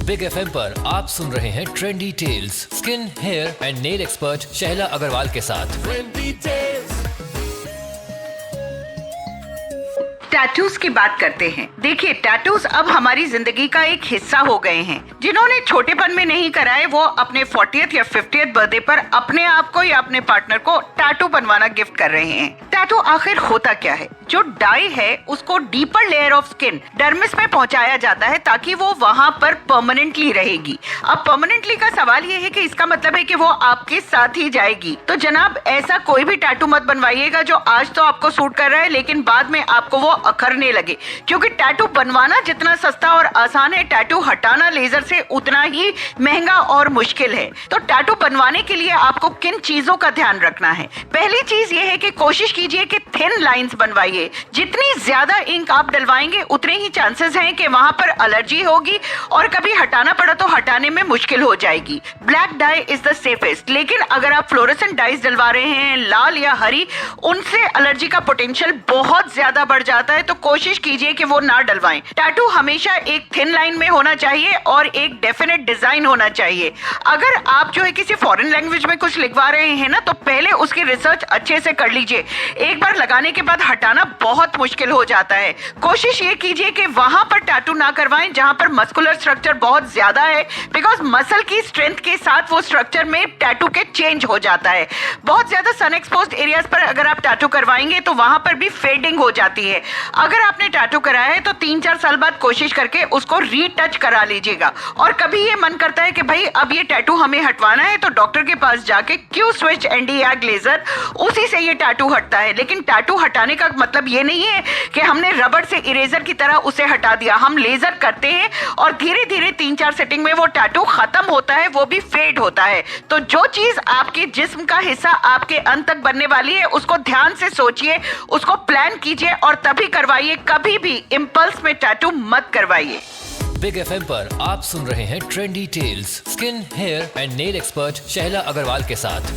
Big FM पर आप सुन रहे हैं trendy tales skin, hair and nail expert Shaila Agarwal के साथ। टैटूज की बात करते हैं। देखिए, टैटूज अब हमारी जिंदगी का एक हिस्सा हो गए हैं। जिन्होंने छोटेपन में नहीं कराए वो अपने 40th या 50th बर्थडे पर अपने आप को या अपने पार्टनर को टैटू बनवाना गिफ्ट कर रहे हैं। टैटू आखिर होता क्या है? जो डाई है उसको deeper layer of skin dermis में पहुंचाया जाता है ताकि वो वहां पर परमानेंटली रहेगी। अब परमानेंटली का सवाल ये है कि इसका मतलब है कि वो आपके साथ ही जाएगी। तो जनाब, ऐसा कोई भी टैटू मत बनवाइएगा जो आज तो आपको सूट कर रहा है लेकिन बाद में आपको वो अखरने लगे, क्योंकि टैटू बनवाना जितना सस्ता और आसान है, टैटू हटाना लेजर से उतना ही महंगा और मुश्किल है। तो टैटू बनवाने के लिए आपको किन चीजों का ध्यान रखना है? पहली चीज ये है कि कोशिश कीजिए कि थिन लाइंस बनवाइए। जितनी ज्यादा इंक आप डलवाएंगे उतने ही चांसेस हैं कि वहां पर एलर्जी होगी और कभी हटाना पड़ा तो हटाने में मुश्किल हो जाएगी। Black dye is the safest, लेकिन अगर आप फ्लोरेसेंट डाइज डलवा रहे हैं, लाल या हरी, उनसे एलर्जी का पोटेंशियल बहुत ज्यादा बढ़ जाता है, तो कोशिश कीजिए कि वो ना डलवाएं। टैटू हमेशा एक थिन लाइन में होना चाहिए और एक डेफिनेट डिजाइन होना चाहिए। अगर आप जो है किसी फॉरेन लैंग्वेज में कुछ लिखवा रहे हैं ना, तो पहले उसकी रिसर्च अच्छे से कर लीजिए। एक बार लगाने के बाद हटाना बहुत मुश्किल हो जाता है। कोशिश ये कीजिए कि वहां पर टैटू ना करवाएं जहां पर मस्कुलर स्ट्रक्चर बहुत ज्यादा है, बिकॉज मसल की स्ट्रेंथ के साथ वो स्ट्रक्चर में टैटू के चेंज हो जाता है। बहुत ज्यादा सन एक्सपोज्ड एरियाज पर अगर आप टैटू करवाएंगे तो वहां पर भी फेडिंग हो जाती है। अगर आपने टैटू कराया है तो 3-4 साल बाद कोशिश करके उसको रीटच करा लीजिएगा। और कभी ये मन करता है कि भाई अब ये टैटू हमें हटवाना है, तो डॉक्टर के पास जाके क्यू स्विच Nd:YAG लेजर, उसी से ये टैटू हटता है। लेकिन टैटू हटाने का मतलब ये नहीं है कि हमने रबड़ से इरेजर की तरह उसे हटा दिया। हम लेजर करते हैं और धीरे धीरे 3-4 सेटिंग में वो टैटू खत्म होता है, वो भी फेड होता है। तो जो चीज आपके जिस्म का हिस्सा आपके अंत तक बनने वाली है उसको ध्यान से सोचिए, उसको प्लान कीजिए और तभी करवाइए। कभी भी इम्पल्स में टैटू मत करवाइए। बिग FM पर आप सुन रहे हैं trendy tales skin, hair and nail expert Shaila Agarwal के साथ।